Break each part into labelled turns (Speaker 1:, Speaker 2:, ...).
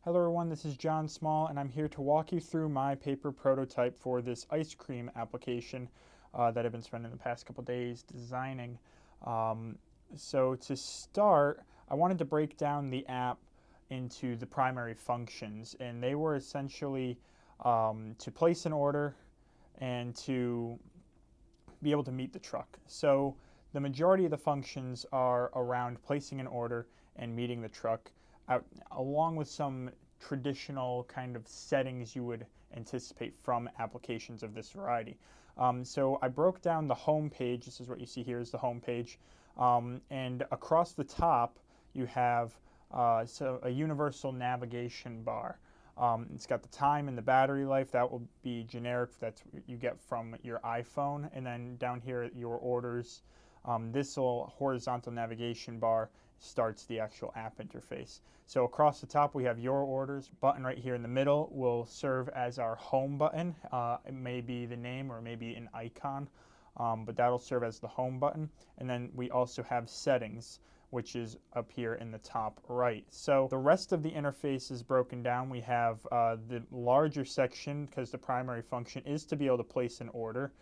Speaker 1: Hello everyone, this is John Small and I'm here to walk you through my paper prototype for this ice cream application that I've been spending the past couple days designing. So to start, I wanted to break down the app into the primary functions, and they were essentially to place an order and to be able to meet the truck. So the majority of the functions are around placing an order and meeting the truck, along with some traditional kind of settings you would anticipate from applications of this variety. So I broke down the home page. This is what you see here is the home page. And across the top, you have a universal navigation bar. It's got the time and the battery life. That will be generic. That's what you get from your iPhone. And then down here, your orders. This horizontal navigation bar starts the actual app interface. So across the top, we have your orders. Button right here in the middle will serve as our home button. It may be the name or maybe an icon, but that'll serve as the home button. And then we also have settings, which is up here in the top right. So the rest of the interface is broken down. We have the larger section, because the primary function is to be able to place an order.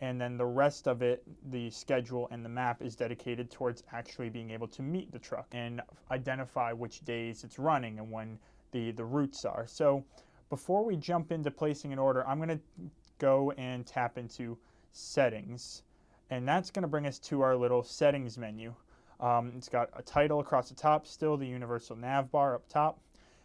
Speaker 1: And then the rest of it, the schedule and the map, is dedicated towards actually being able to meet the truck and identify which days it's running and when the routes are. So before we jump into placing an order, I'm going to go and tap into settings. And that's going to bring us to our little settings menu. It's got a title across the top, still the universal nav bar up top.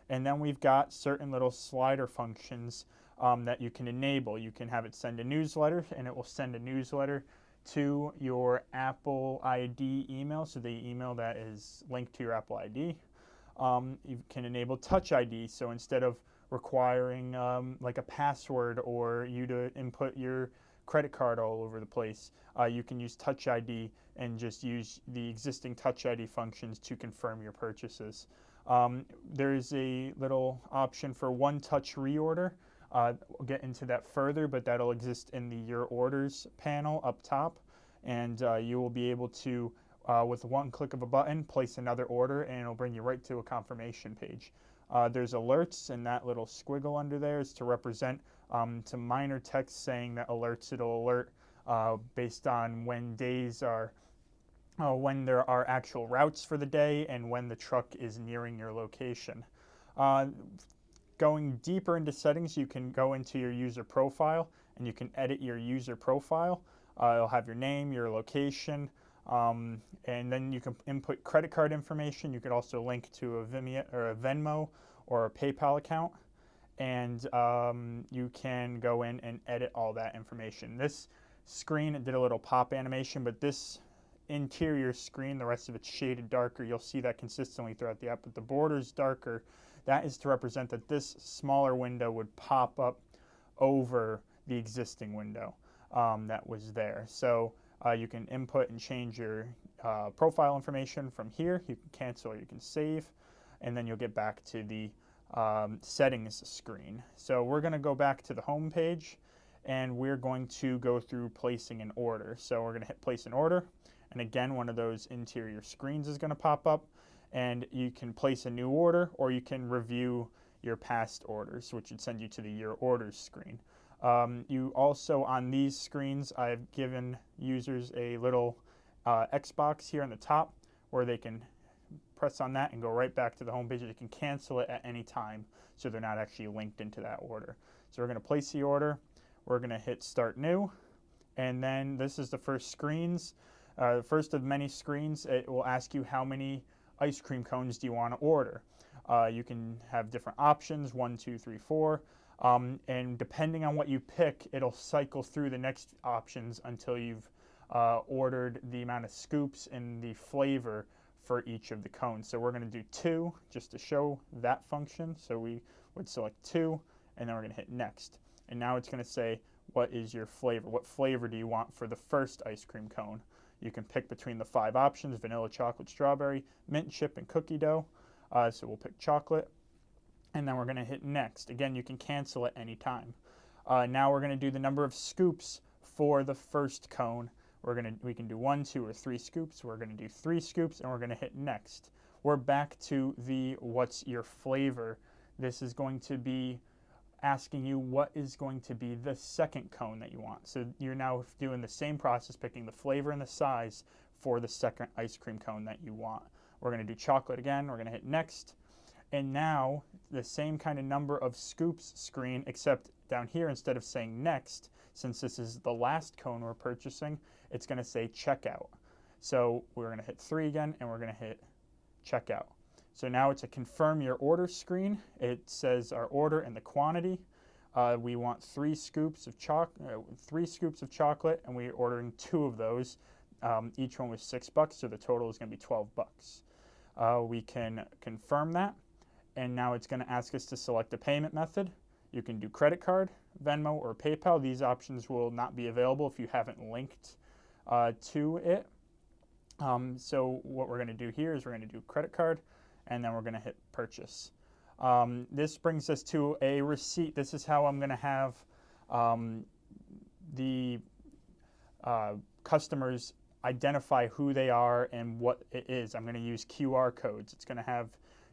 Speaker 1: And then we've got certain little slider functions that you can enable. You can have it send a newsletter, and it will send a newsletter to your Apple ID email, so the email that is linked to your Apple ID. You can enable Touch ID, so instead of requiring like a password or you to input your credit card all over the place, you can use Touch ID and just use the existing Touch ID functions to confirm your purchases. There's a little option for one-touch reorder. We'll get into that further, but that'll exist in the Your Orders panel up top, and you will be able to, with one click of a button, place another order, and it'll bring you right to a confirmation page. There's alerts, and that little squiggle under there is to represent to minor text saying that alerts. It'll alert based on when days are when there are actual routes for the day and when the truck is nearing your location. Going deeper into settings, you can go into your user profile and you can edit your user profile. It'll have your name, your location, and then you can input credit card information. You could also link to a Vimeo or a Venmo or a PayPal account, and you can go in and edit all that information. This screen, it did a little pop animation, but this interior screen, the rest of it's shaded darker. You'll see that consistently throughout the app, but the border's darker. That is to represent that this smaller window would pop up over the existing window that was there. So you can input and change your profile information from here. You can cancel or you can save, and then you'll get back to the settings screen. So we're going to go back to the home page, and we're going to go through placing an order. So we're going to hit place an order, and again, one of those interior screens is going to pop up, and you can place a new order, or you can review your past orders, which would send you to the Your Orders screen. You also, on these screens, I've given users a little Xbox here on the top where they can press on that and go right back to the home page. They can cancel it at any time, so they're not actually linked into that order. So we're going to place the order. We're going to hit Start New, and then this is the first screens. First of many screens. It will ask you how many ice cream cones do you want to order. You can have different options, 1, 2, 3, 4, and depending on what you pick, it'll cycle through the next options until you've ordered the amount of scoops and the flavor for each of the cones. So we're going to do 2 just to show that function. So we would select 2, and then we're going to hit next. And now it's going to say, what is your flavor? What flavor do you want for the first ice cream cone? You can pick between the 5 options: vanilla, chocolate, strawberry, mint chip, and cookie dough. So we'll pick chocolate, and then we're going to hit next. Again, you can cancel at any time. Now we're going to do the number of scoops for the first cone. We can do 1, 2, or 3 scoops. We're going to do 3 scoops, and we're going to hit next. We're back to the what's your flavor this is going to be asking you what is going to be the second cone that you want. So you're now doing the same process, picking the flavor and the size for the second ice cream cone that you want. We're going to do chocolate again. We're going to hit next. And now the same kind of number of scoops screen, except down here, instead of saying next, since this is the last cone we're purchasing, it's going to say checkout. So we're going to hit 3 again, and we're going to hit checkout. So now it's a confirm your order screen. It says our order and the quantity. We want 3 scoops of chocolate, and we're ordering 2 of those. Each one was $6, so the total is going to be $12. We can confirm that, and now it's going to ask us to select a payment method. You can do credit card, Venmo, or PayPal. These options will not be available if you haven't linked to it. So what we're going to do here is we're going to do credit card, and then we're going to hit purchase. This brings us to a receipt. This is how I'm going to have the customers identify who they are and what it is. I'm going to use QR codes. It's going to have,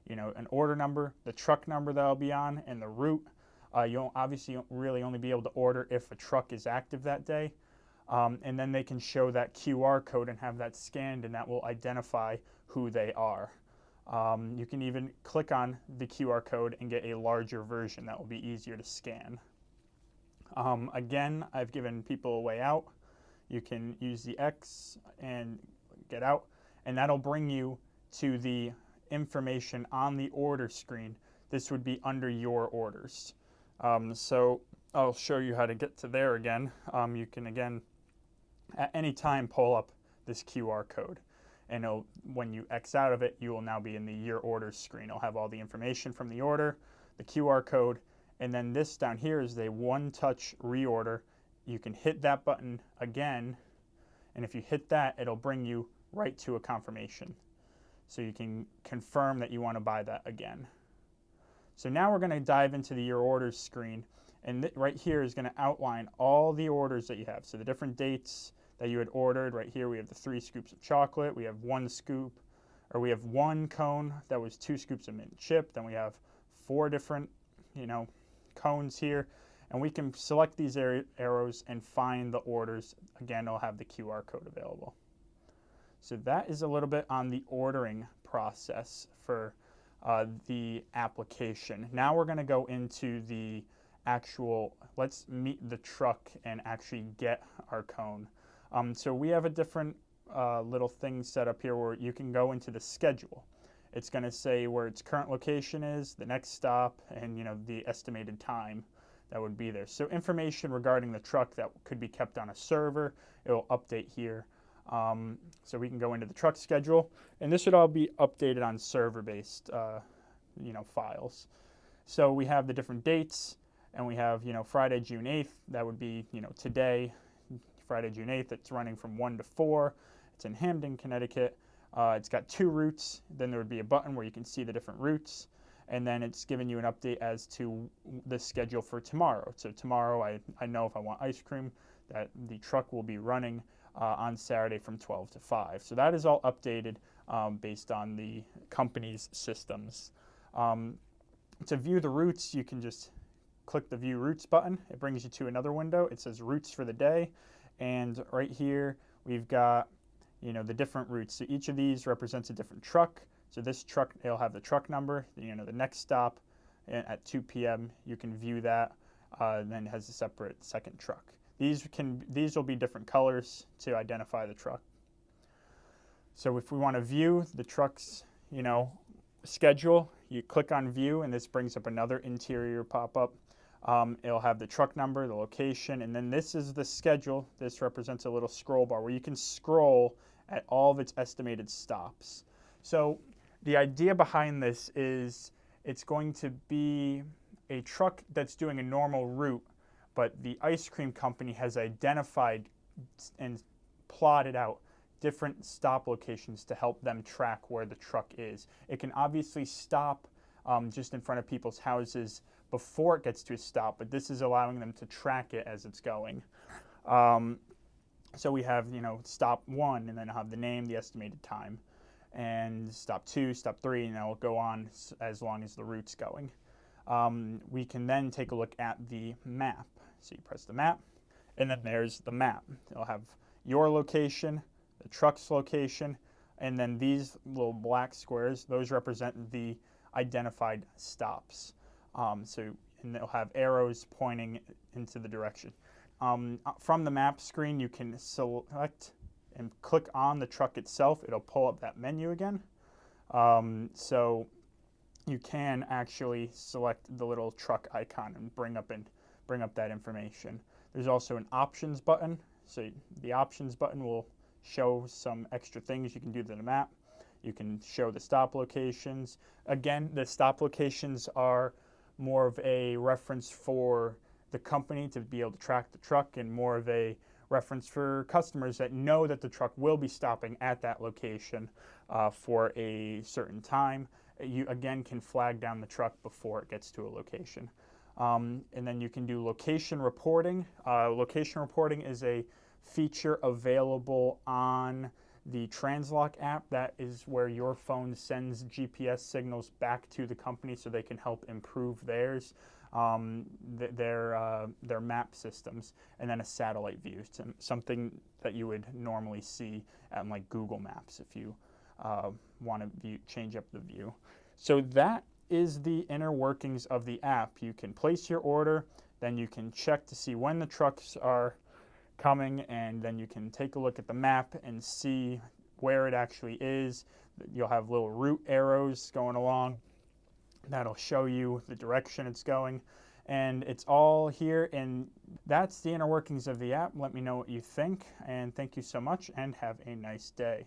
Speaker 1: an order number, the truck number that I'll be on, and the route. You'll obviously really only be able to order if a truck is active that day. And then they can show that QR code and have that scanned, and that will identify who they are. You can even click on the QR code and get a larger version that will be easier to scan. Again, I've given people a way out. You can use the X and get out, and that'll bring you to the information on the order screen. This would be under your orders. So I'll show you how to get to there again. You can, again, at any time pull up this QR code, and when you X out of it, you will now be in the your orders screen. It'll have all the information from the order, the QR code, and then this down here is the one-touch reorder. You can hit that button again, and if you hit that, it'll bring you right to a confirmation. So you can confirm that you want to buy that again. So now we're going to dive into the your orders screen, and right here is going to outline all the orders that you have. So the different dates that you had ordered. Right here we have the 3 scoops of chocolate. We have 1 scoop, or we have 1 cone that was 2 scoops of mint chip. Then we have 4 different, cones here, and we can select these arrows and find the orders. Again, it'll have the QR code available. So that is a little bit on the ordering process for the application. Now we're going to go into the actual, let's meet the truck and actually get our cone. So we have a different little thing set up here where you can go into the schedule. It's going to say where its current location is, the next stop, and the estimated time that would be there. So information regarding the truck that could be kept on a server, it will update here. So we can go into the truck schedule, and this should all be updated on server-based, files. So we have the different dates, and we have, Friday, June 8th. That would be, today, Friday, June 8th. It's running from 1 to 4. It's in Hamden, Connecticut. It's got 2 routes. Then there would be a button where you can see the different routes, and then it's giving you an update as to the schedule for tomorrow. So tomorrow, I know if I want ice cream, that the truck will be running on Saturday from 12 to 5. So that is all updated based on the company's systems. To view the routes, you can just click the View Routes button. It brings you to another window. It says Routes for the day, and right here we've got the different routes. So each of these represents a different truck. So this truck, it'll have the truck number, the next stop at 2 p.m. You can view that, then it has a separate second truck. These will be different colors to identify the truck. So if we want to view the truck's, schedule, you click on View, and this brings up another interior pop-up. It'll have the truck number, the location, and then this is the schedule. This represents a little scroll bar where you can scroll at all of its estimated stops. So the idea behind this is it's going to be a truck that's doing a normal route, but the ice cream company has identified and plotted out different stop locations to help them track where the truck is. It can obviously stop just in front of people's houses before it gets to a stop, but this is allowing them to track it as it's going. So we have, stop 1, and then I'll have the name, the estimated time, and stop 2, stop 3, and it'll go on as long as the route's going. we can then take a look at the map. So you press the map, and then there's the map. It'll have your location, the truck's location, and then these little black squares, those represent the identified stops. And they'll have arrows pointing into the direction. From the map screen, you can select and click on the truck itself. It'll pull up that menu again. So you can actually select the little truck icon and bring up that information. There's also an options button. So the options button will show some extra things you can do to the map. You can show the stop locations. Again, the stop locations are more of a reference for the company to be able to track the truck, and more of a reference for customers that know that the truck will be stopping at that location for a certain time. You again can flag down the truck before it gets to a location. And then you can do location reporting. Location reporting is a feature available on the TransLock app. That is where your phone sends GPS signals back to the company so they can help improve theirs, their map systems, and then a satellite view, something that you would normally see at like Google Maps if you want to change up the view. So that is the inner workings of the app. You can place your order, then you can check to see when the trucks are coming, and then you can take a look at the map and see where it actually is. You'll have little route arrows going along that'll show you the direction it's going, and it's all here. And that's the inner workings of the app. Let me know what you think, and thank you so much, and have a nice day.